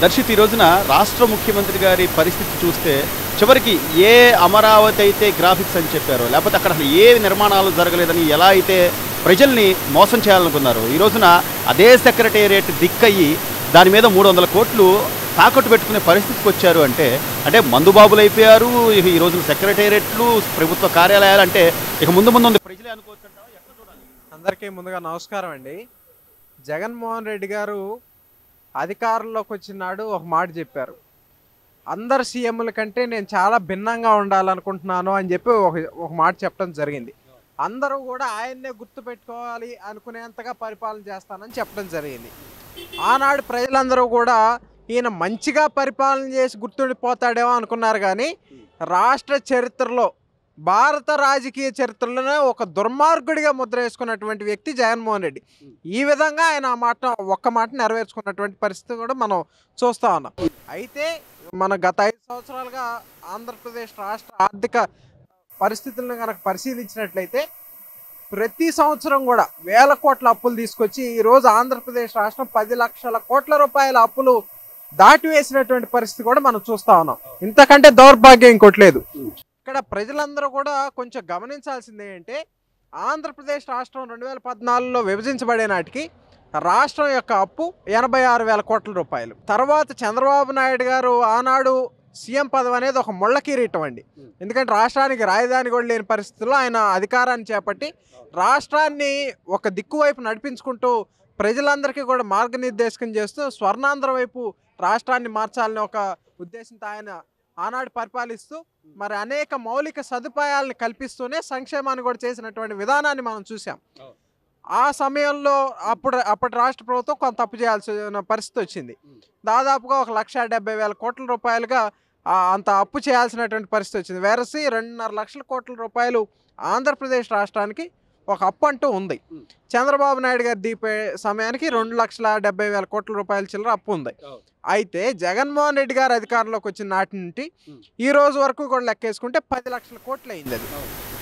దర్శిత్ ఈ రోజున రాష్ట్ర ముఖ్యమంత్రి గారి పరిస్థితి చూస్తే చివరికి ఏ అమరావతి అయితే గ్రాఫిక్స్ అని చెప్పారో లేకపోతే అక్కడ అసలు ఏ నిర్మాణాలు జరగలేదని ఎలా అయితే ప్రజల్ని మోసం చేయాలనుకున్నారు ఈ రోజున అదే సెక్రటేరియట్ దిక్కయ్యి దాని మీద 300 కోట్లు తాకట్టు పెట్టుకునే పరిస్థితికి వచ్చారు అంటే మందుబాబులు అయిపోయారు. ఈ రోజున సెక్రటేరియట్లు ప్రభుత్వ కార్యాలయాలు అంటే ఇక ముందు ముందు ప్రజలే అనుకోవచ్చు. అందరికీ ముందుగా నమస్కారం అండి. జగన్మోహన్ రెడ్డి గారు అధికారంలోకి వచ్చినాడు ఒక మాట చెప్పారు, అందరు సీఎంల కంటే నేను చాలా భిన్నంగా ఉండాలనుకుంటున్నాను అని చెప్పి ఒక మాట చెప్పడం జరిగింది. అందరూ కూడా ఆయన్నే గుర్తుపెట్టుకోవాలి అనుకునేంతగా పరిపాలన చేస్తానని చెప్పడం జరిగింది. ఆనాడు ప్రజలందరూ కూడా ఈయన మంచిగా పరిపాలన చేసి గుర్తుండిపోతాడేమో అనుకున్నారు, కానీ రాష్ట్ర చరిత్రలో భారత రాజకీయ చరిత్రలోనే ఒక దుర్మార్గుడిగా ముద్ర వేసుకున్నటువంటి వ్యక్తి జగన్మోహన్ రెడ్డి. ఈ విధంగా ఆయన ఒక్క మాట నెరవేర్చుకున్నటువంటి పరిస్థితి కూడా మనం చూస్తూ ఉన్నాం. అయితే మన గత 5 సంవత్సరాలుగా ఆంధ్రప్రదేశ్ రాష్ట్ర ఆర్థిక పరిస్థితులను కనుక పరిశీలించినట్లయితే ప్రతి సంవత్సరం కూడా వేల కోట్ల అప్పులు తీసుకొచ్చి ఈరోజు ఆంధ్రప్రదేశ్ రాష్ట్రం 10 లక్షల కోట్ల రూపాయల అప్పులు దాటివేసినటువంటి పరిస్థితి కూడా మనం చూస్తూ ఉన్నాం. ఇంతకంటే దౌర్భాగ్యం ఇంకోట్లేదు. ఇక్కడ ప్రజలందరూ కూడా కొంచెం గమనించాల్సింది ఏంటంటే ఆంధ్రప్రదేశ్ రాష్ట్రం 2014లో విభజించబడే నాటికి రాష్ట్రం యొక్క అప్పు 86,000 కోట్ల రూపాయలు. తర్వాత చంద్రబాబు నాయుడు గారు ఆనాడు సీఎం పదవి అనేది ఒక ముళ్ళ కిరీటం అండి. ఎందుకంటే రాష్ట్రానికి రాజధాని కూడా లేని పరిస్థితుల్లో ఆయన అధికారాన్ని చేపట్టి రాష్ట్రాన్ని ఒక దిక్కు వైపు నడిపించుకుంటూ ప్రజలందరికీ కూడా మార్గనిర్దేశకం చేస్తూ స్వర్ణాంధ్ర వైపు రాష్ట్రాన్ని మార్చాలని ఒక ఉద్దేశంతో ఆయన ఆనాడు పరిపాలిస్తూ మరి అనేక మౌలిక సదుపాయాలను కల్పిస్తూనే సంక్షేమాన్ని కూడా చేసినటువంటి విధానాన్ని మనం చూసాం. ఆ సమయంలో అప్పటి రాష్ట్ర ప్రభుత్వం కొంత తప్పు చేయాల్సిన పరిస్థితి వచ్చింది. దాదాపుగా 1,70,000 కోట్ల రూపాయలుగా అంత అప్పు చేయాల్సినటువంటి పరిస్థితి వచ్చింది. వేరసి 2.5 లక్షల కోట్ల రూపాయలు ఆంధ్రప్రదేశ్ రాష్ట్రానికి ఒక అప్పు అంటూ ఉంది. చంద్రబాబు నాయుడు గారు దిగిపోయే సమయానికి 2,70,000 కోట్ల రూపాయల చిల్లర అప్పు ఉంది. అయితే జగన్మోహన్ రెడ్డి గారు అధికారంలోకి వచ్చిన నాటి నుండి ఈ రోజు వరకు కూడా లెక్కేసుకుంటే 10 లక్షల కోట్లు అయింది. అది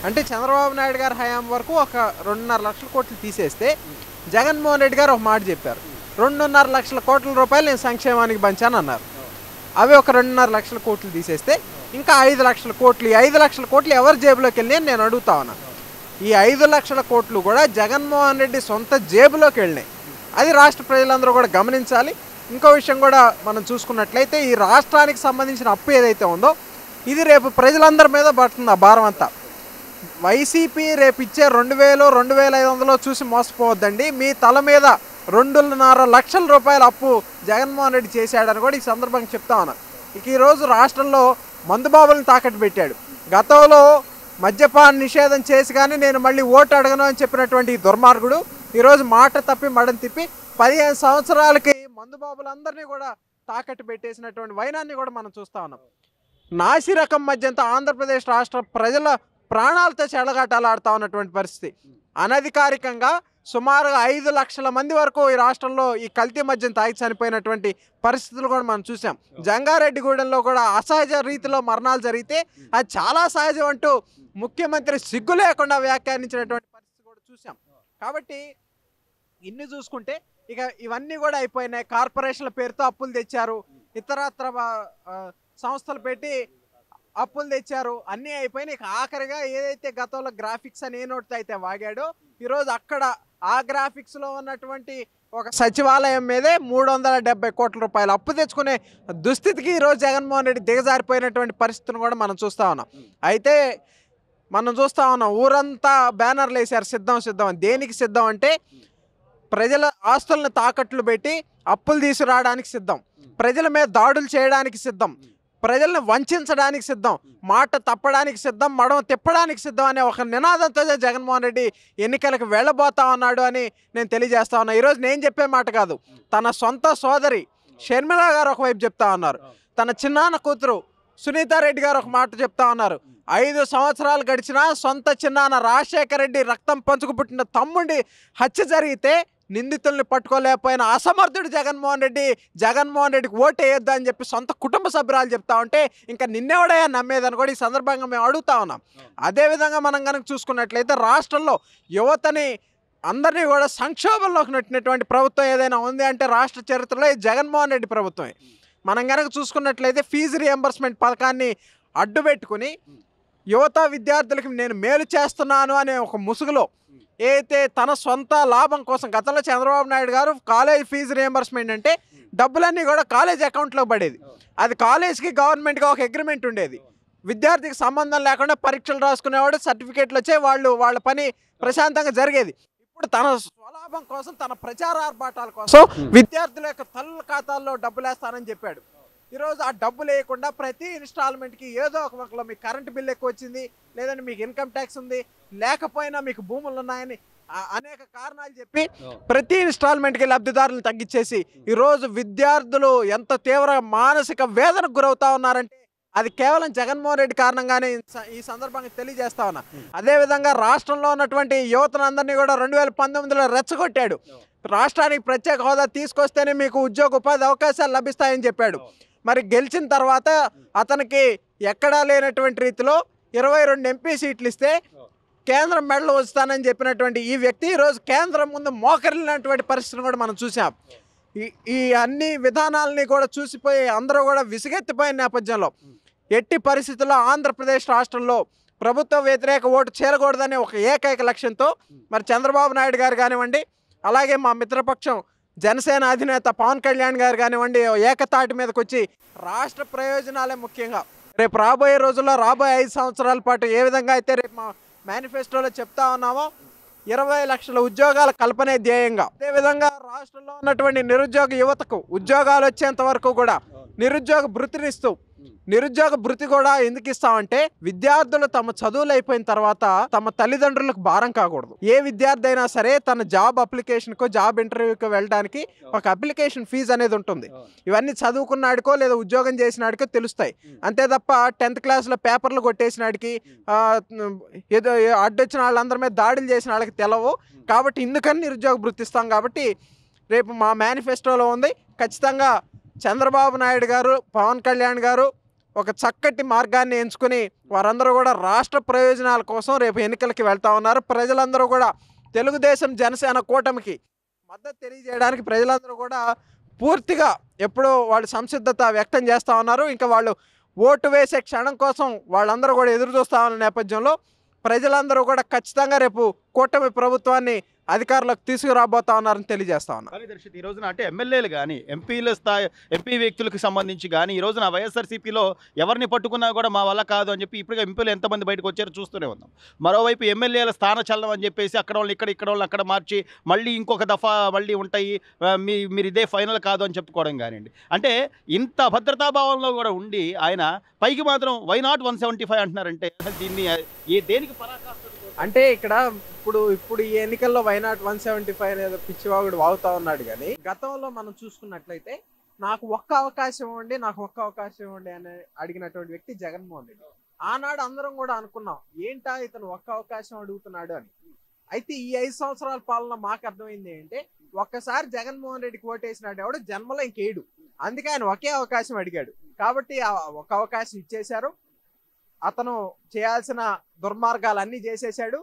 అంటే చంద్రబాబు నాయుడు గారి హయాం వరకు ఒక 2.5 లక్షల కోట్లు తీసేస్తే జగన్మోహన్ రెడ్డి గారు ఒక మాట చెప్పారు, 2.5 లక్షల కోట్ల రూపాయలు నేను సంక్షేమానికి పంచాను అన్నారు. అవి ఒక 2.5 లక్షల కోట్లు తీసేస్తే ఇంకా 5 లక్షల కోట్లు. ఈ 5 లక్షల కోట్లు ఎవరి జేబులోకి వెళ్ళి నేను అడుగుతా ఉన్నాను. ఈ 5 లక్షల కోట్లు కూడా జగన్మోహన్ రెడ్డి సొంత జేబులోకి వెళ్ళినాయి. అది రాష్ట్ర ప్రజలందరూ కూడా గమనించాలి. ఇంకో విషయం కూడా మనం చూసుకున్నట్లయితే ఈ రాష్ట్రానికి సంబంధించిన అప్పు ఏదైతే ఉందో ఇది రేపు ప్రజలందరి మీద పడుతుంది. ఆ భారం అంతా వైసీపీ రేపు ఇచ్చే 2,000, 2,500 చూసి మోసపోవద్దండి. మీ తల మీద 2.5 లక్షల రూపాయల అప్పు జగన్మోహన్ రెడ్డి చేశాడని కూడా ఈ సందర్భంగా చెప్తా ఉన్నాను. ఇక ఈరోజు రాష్ట్రంలో మందుబాబులను తాకట్టు పెట్టాడు. గతంలో మద్యపాన నిషేధం చేసి కానీ నేను మళ్ళీ ఓటు అడగను అని చెప్పినటువంటి ఈ దుర్మార్గుడు ఈరోజు మాట తప్పి మడం తిప్పి 15 సంవత్సరాలకి మందుబాబులందరినీ కూడా తాకట్టు పెట్టేసినటువంటి వైనాన్ని కూడా మనం చూస్తూ ఉన్నాం. నాసి రకం మధ్యంతా ఆంధ్రప్రదేశ్ రాష్ట్ర ప్రజల ప్రాణాలతో చెలగాటాలాడుతూ ఉన్నటువంటి పరిస్థితి. అనధికారికంగా సుమారుగా 5 లక్షల మంది వరకు ఈ రాష్ట్రంలో ఈ కల్తీ మద్యం తాగి చనిపోయినటువంటి పరిస్థితులు కూడా మనం చూసాం. జంగారెడ్డిగూడెంలో కూడా అసహజ రీతిలో మరణాలు జరిగితే అది చాలా సహజం అంటూ ముఖ్యమంత్రి సిగ్గు లేకుండా వ్యాఖ్యానించినటువంటి పరిస్థితి కూడా చూసాం. కాబట్టి ఇన్ని చూసుకుంటే ఇక ఇవన్నీ కూడా అయిపోయినాయి. కార్పొరేషన్ల పేరుతో అప్పులు తెచ్చారు, ఇతరత్ర సంస్థలు పెట్టి అప్పులు తెచ్చారు, అన్నీ అయిపోయినాయి. ఇక ఆఖరిగా ఏదైతే గతంలో గ్రాఫిక్స్ అని ఏ నోటితో అయితే వాగాడో ఈరోజు అక్కడ ఆ గ్రాఫిక్స్లో ఉన్నటువంటి ఒక సచివాలయం మీదే 370 కోట్ల రూపాయలు అప్పు తెచ్చుకునే దుస్థితికి ఈరోజు జగన్మోహన్ రెడ్డి దిగజారిపోయినటువంటి పరిస్థితిని కూడా మనం చూస్తూ ఉన్నాం. అయితే మనం చూస్తూ ఉన్నాం ఊరంతా బ్యానర్లు వేశారు సిద్ధం సిద్ధం అని. దేనికి సిద్ధం అంటే ప్రజల ఆస్తులను తాకట్లు పెట్టి అప్పులు తీసుకురావడానికి సిద్ధం, ప్రజల మీద దాడులు చేయడానికి సిద్ధం, ప్రజలను వంచడానికి సిద్ధం, మాట తప్పడానికి సిద్ధం, మడమ తిప్పడానికి సిద్ధం అనే ఒక నినాదంతో జగన్మోహన్ రెడ్డి ఎన్నికలకు వెళ్ళబోతా ఉన్నాడు అని నేను తెలియజేస్తా ఉన్నా. ఈరోజు నేను చెప్పే మాట కాదు, తన సొంత సోదరి షర్మిల గారు ఒకవైపు చెప్తా ఉన్నారు, తన చిన్నాన్న కూతురు సునీతారెడ్డి గారు ఒక మాట చెప్తా ఉన్నారు. 5 సంవత్సరాలు గడిచినా సొంత చిన్నాన్న రాజశేఖర రెడ్డి రక్తం పంచుకు పుట్టిన తమ్ముడి హత్య జరిగితే నిందితుల్ని పట్టుకోలేకపోయిన అసమర్థుడు జగన్మోహన్ రెడ్డికి ఓటు వేయొద్దు అని చెప్పి సొంత కుటుంబ సభ్యురాలు చెప్తా ఉంటే ఇంకా నిన్నెవడయా నమ్మేదని కూడా ఈ సందర్భంగా మేము అడుగుతా ఉన్నాం. అదేవిధంగా మనం కనుక చూసుకున్నట్లయితే రాష్ట్రంలో యువతని అందరినీ కూడా సంక్షోభంలోకి నెట్టినటువంటి ప్రభుత్వం ఏదైనా ఉంది అంటే రాష్ట్ర చరిత్రలో జగన్మోహన్ రెడ్డి ప్రభుత్వమే. మనం కనుక చూసుకున్నట్లయితే ఫీజు రియంబర్స్మెంట్ పథకాన్ని అడ్డుపెట్టుకుని యువత విద్యార్థులకి నేను మేలు చేస్తున్నాను అనే ఒక ముసుగులో ఏదైతే తన సొంత లాభం కోసం గతంలో చంద్రబాబు నాయుడు గారు కాలేజ్ ఫీజు రియంబర్స్మెంట్ అంటే డబ్బులన్నీ కూడా కాలేజ్ అకౌంట్లో పడేది. అది కాలేజ్కి గవర్నమెంట్గా ఒక అగ్రిమెంట్ ఉండేది. విద్యార్థికి సంబంధం లేకుండా పరీక్షలు రాసుకునేవాడు, సర్టిఫికేట్లు వచ్చే వాళ్ళ పని ప్రశాంతంగా జరిగేది. ఇప్పుడు తన స్వలాభం కోసం, తన ప్రచారార్భాటాల కోసం విద్యార్థుల యొక్క తల్లుల ఖాతాల్లో డబ్బులు వేస్తానని చెప్పాడు. ఈరోజు ఆ డబ్బులు వేయకుండా ప్రతి ఇన్స్టాల్మెంట్కి ఏదో ఒక మొక్కలో మీకు కరెంటు బిల్ ఎక్కువ వచ్చింది, లేదంటే మీకు ఇన్కమ్ ట్యాక్స్ ఉంది, లేకపోయినా మీకు భూములు ఉన్నాయని అనేక కారణాలు చెప్పి ప్రతి ఇన్స్టాల్మెంట్కి లబ్ధిదారులను తగ్గించేసి ఈరోజు విద్యార్థులు ఎంత తీవ్ర మానసిక వేదనకు గురవుతా ఉన్నారంటే అది కేవలం జగన్మోహన్ రెడ్డి కారణంగానే ఈ సందర్భంగా తెలియజేస్తా ఉన్నా. అదేవిధంగా రాష్ట్రంలో ఉన్నటువంటి యువతనందరినీ కూడా 2019లో రెచ్చగొట్టాడు. రాష్ట్రానికి ప్రత్యేక హోదా తీసుకొస్తేనే మీకు ఉద్యోగ ఉపాధి అవకాశాలు లభిస్తాయని చెప్పాడు. మరి గెలిచిన తర్వాత అతనికి ఎక్కడా లేనటువంటి రీతిలో 22 ఎంపీ సీట్లు ఇస్తే కేంద్రం మెడలు వస్తానని చెప్పినటువంటి ఈ వ్యక్తి ఈరోజు కేంద్రం ముందు మోకరిల్లినటువంటి పరిస్థితిని కూడా మనం చూసాం. ఈ అన్ని విధానాలని కూడా చూసిపోయి అందరూ కూడా విసుగెత్తిపోయిన నేపథ్యంలో ఎట్టి పరిస్థితుల్లో ఆంధ్రప్రదేశ్ రాష్ట్రంలో ప్రభుత్వ వ్యతిరేక ఓటు చేరకూడదనే ఒక ఏకైక లక్ష్యంతో మరి చంద్రబాబు నాయుడు గారు కానివ్వండి, అలాగే మా మిత్రపక్షం జనసేన అధినేత పవన్ కళ్యాణ్ గారు కానివ్వండి ఏకతాటి మీదకి వచ్చి రాష్ట్ర ప్రయోజనాలే ముఖ్యంగా రేపు రాబోయే రోజుల్లో రాబోయే 5 సంవత్సరాల పాటు ఏ విధంగా అయితే రేపు మా మేనిఫెస్టోలో చెప్తా ఉన్నామో 20 లక్షల ఉద్యోగాల కల్పనే ధ్యేయంగా, అదేవిధంగా రాష్ట్రంలో ఉన్నటువంటి నిరుద్యోగ యువతకు ఉద్యోగాలు వచ్చేంత వరకు కూడా నిరుద్యోగ భృతినిస్తూ, నిరుద్యోగ భృతి కూడా ఎందుకు ఇస్తామంటే విద్యార్థులు తమ చదువులు అయిపోయిన తర్వాత తమ తల్లిదండ్రులకు భారం కాకూడదు. ఏ విద్యార్థి అయినా సరే తన జాబ్ అప్లికేషన్కో జాబ్ ఇంటర్వ్యూకో వెళ్ళడానికి ఒక అప్లికేషన్ ఫీజు అనేది ఉంటుంది. ఇవన్నీ చదువుకున్నాడికో లేదా ఉద్యోగం చేసినాడికో తెలుస్తాయి. అంతే తప్ప 10th క్లాస్లో పేపర్లు కొట్టేసినాడికి ఏదో అడ్డొచ్చిన వాళ్ళందరి మీద దాడులు చేసిన వాళ్ళకి తెలవు. కాబట్టి ఇందుకని నిరుద్యోగ భృతి ఇస్తాం. కాబట్టి రేపు మా మేనిఫెస్టోలో ఉంది, ఖచ్చితంగా చంద్రబాబు నాయుడు గారు, పవన్ కళ్యాణ్ గారు ఒక చక్కటి మార్గాన్ని ఎంచుకుని వారందరూ కూడా రాష్ట్ర ప్రయోజనాల కోసం రేపు ఎన్నికలకి వెళ్తా ఉన్నారు. ప్రజలందరూ కూడా తెలుగుదేశం జనసేన కూటమికి మద్దతు తెలియజేయడానికి ప్రజలందరూ కూడా పూర్తిగా ఎప్పుడో వాళ్ళు సంసిద్ధత వ్యక్తం చేస్తూ ఉన్నారు. ఇంకా వాళ్ళు ఓటు వేసే క్షణం కోసం వాళ్ళందరూ కూడా ఎదురు చూస్తూ ఉన్న నేపథ్యంలో ప్రజలందరూ కూడా ఖచ్చితంగా రేపు కూటమి ప్రభుత్వాన్ని అధికారులకు తీసుకురాబోతా ఉన్నారని తెలియజేస్తా ఉన్నారు. కానీ దర్శిత్ ఈ రోజున అంటే ఎమ్మెల్యేలు కానీ ఎంపీల స్థాయి ఎంపీ వ్యక్తులకు సంబంధించి కానీ ఈ రోజున వైఎస్ఆర్సీపీలో ఎవరిని పట్టుకున్నా కూడా మా వల్ల కాదు అని చెప్పి ఇప్పటికే ఎంపీలు ఎంతమంది బయటకు వచ్చారో చూస్తూనే ఉన్నాం. మరోవైపు ఎమ్మెల్యేల స్థాన చలనం అని చెప్పేసి అక్కడ వాళ్ళు ఇక్కడ వాళ్ళు అక్కడ మార్చి మళ్ళీ ఇంకొక దఫా మళ్ళీ ఉంటాయి, మీరు ఇదే ఫైనల్ కాదు అని చెప్పుకోవడం కానివ్వండి. అంటే ఇంత భద్రతాభావంలో కూడా ఉండి ఆయన పైకి మాత్రం వై నాట్ 175 అంటున్నారంటే దీన్ని దేనికి పరాకాష్ట అంటే ఇక్కడ ఇప్పుడు ఈ ఎన్నికల్లో వైనాట్ 175 ఏదో పిచ్చివాగుడు వాగుతా ఉన్నాడు. కానీ గతంలో మనం చూసుకున్నట్లయితే నాకు ఒక్క అవకాశం ఇవ్వండి, నాకు ఒక్క అవకాశం ఇవ్వండి అని అడిగినటువంటి వ్యక్తి జగన్మోహన్ రెడ్డి. ఆనాడు అందరం కూడా అనుకున్నాం ఏంటా ఇతను ఒక్క అవకాశం అడుగుతున్నాడు అని. అయితే ఈ 5 సంవత్సరాల పాలన మాకు అర్థమైంది ఏంటంటే ఒక్కసారి జగన్మోహన్ రెడ్డికి ఓటేసినాడు ఎవడు జన్మలో ఇంకేడు, అందుకే ఆయన ఒకే అవకాశం అడిగాడు. కాబట్టి ఒక అవకాశం ఇచ్చేశారు. అతను చేయాల్సిన దుర్మార్గాలన్నీ చేసేసాడు.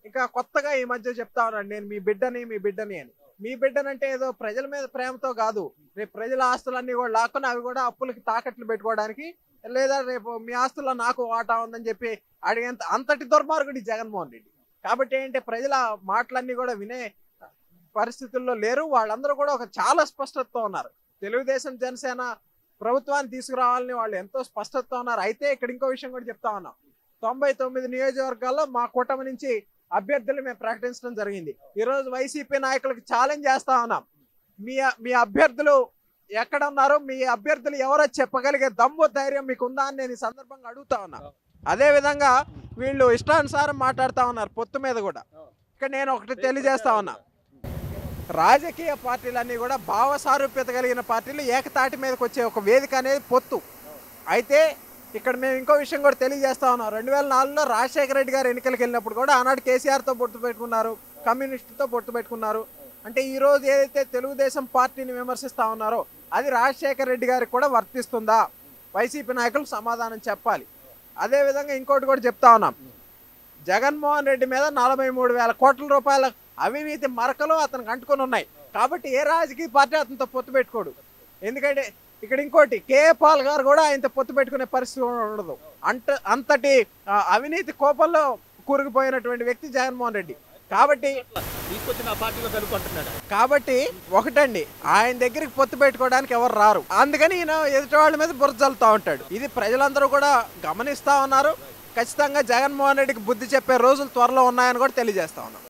ఇంకా కొత్తగా ఈ మధ్య చెప్తా ఉన్నాడు నేను మీ బిడ్డని అని. మీ బిడ్డనంటే ఏదో ప్రజల మీద ప్రేమతో కాదు, రేపు ప్రజల ఆస్తులన్నీ కూడా లాక్కుని అవి కూడా అప్పులకి తాకట్లు పెట్టుకోవడానికి, లేదా రేపు మీ ఆస్తుల్లో నాకు వాటా ఉందని చెప్పి అడిగేంత అంతటి దుర్మార్గుడి జగన్మోహన్ రెడ్డి. కాబట్టి ఏంటంటే ప్రజల మాటలన్నీ కూడా వినే పరిస్థితుల్లో లేరు. వాళ్ళందరూ కూడా ఒక చాలా స్పష్టతతో ఉన్నారు. తెలుగుదేశం జనసేన ప్రభుత్వాన్ని తీసుకురావాలని వాళ్ళు ఎంతో స్పష్టతతో ఉన్నారు. అయితే ఇక్కడ ఇంకో విషయం కూడా చెప్తా ఉన్నాం, 99 నియోజకవర్గాల్లో మా కూటమి నుంచి అభ్యర్థులు మేము ప్రకటించడం జరిగింది. ఈరోజు వైసీపీ నాయకులకు ఛాలెంజ్ చేస్తా ఉన్నాం, మీ అభ్యర్థులు ఎక్కడ ఉన్నారు, మీ అభ్యర్థులు ఎవరో చెప్పగలిగే దమ్ము ధైర్యం మీకు ఉందా అని నేను ఈ సందర్భంగా అడుగుతా ఉన్నా. అదేవిధంగా వీళ్ళు ఇష్టానుసారం మాట్లాడుతూ ఉన్నారు పొత్తు మీద కూడా. ఇక్కడ నేను ఒకటి తెలియజేస్తా ఉన్నా, రాజకీయ పార్టీలన్నీ కూడా భావ సారూప్యత కలిగిన పార్టీలు ఏకతాటి మీదకి వచ్చే ఒక వేదిక అనేది పొత్తు. అయితే ఇక్కడ మేము ఇంకో విషయం కూడా తెలియజేస్తా ఉన్నాం, 2004లో రాజశేఖర రెడ్డి గారు ఎన్నికలకు వెళ్ళినప్పుడు కూడా ఆనాడు కేసీఆర్తో పొత్తు పెట్టుకున్నారు, కమ్యూనిస్టులతో పొత్తు పెట్టుకున్నారు. అంటే ఈరోజు ఏదైతే తెలుగుదేశం పార్టీని విమర్శిస్తూ ఉన్నారో అది రాజశేఖర రెడ్డి గారికి కూడా వర్తిస్తుందా, వైసీపీ నాయకులు సమాధానం చెప్పాలి. అదేవిధంగా ఇంకోటి కూడా చెప్తా ఉన్నాం, జగన్మోహన్ రెడ్డి మీద 43,000 కోట్ల రూపాయల అవినీతి మరకలు అతనికి అంటుకొని ఉన్నాయి. కాబట్టి ఏ రాజకీయ పార్టీ అతనితో పొత్తు పెట్టుకోడు. ఎందుకంటే ఇక్కడ ఇంకోటి కేఏ పాల్ గారు కూడా ఆయనతో పొత్తు పెట్టుకునే పరిస్థితి ఉండదు. అంతటి అవినీతి కోపంలో కూరుకుపోయినటువంటి వ్యక్తి జగన్మోహన్ రెడ్డి. కాబట్టి ఒకటండి, ఆయన దగ్గరికి పొత్తు పెట్టుకోవడానికి ఎవరు రారు. అందుకని ఈయన ఎదుటి వాళ్ళ మీద బురద జల్లుతూ ఉంటాడు. ఇది ప్రజలందరూ కూడా గమనిస్తా ఉన్నారు. ఖచ్చితంగా జగన్మోహన్ రెడ్డికి బుద్ధి చెప్పే రోజులు త్వరలో ఉన్నాయని కూడా తెలియజేస్తా ఉన్నాం.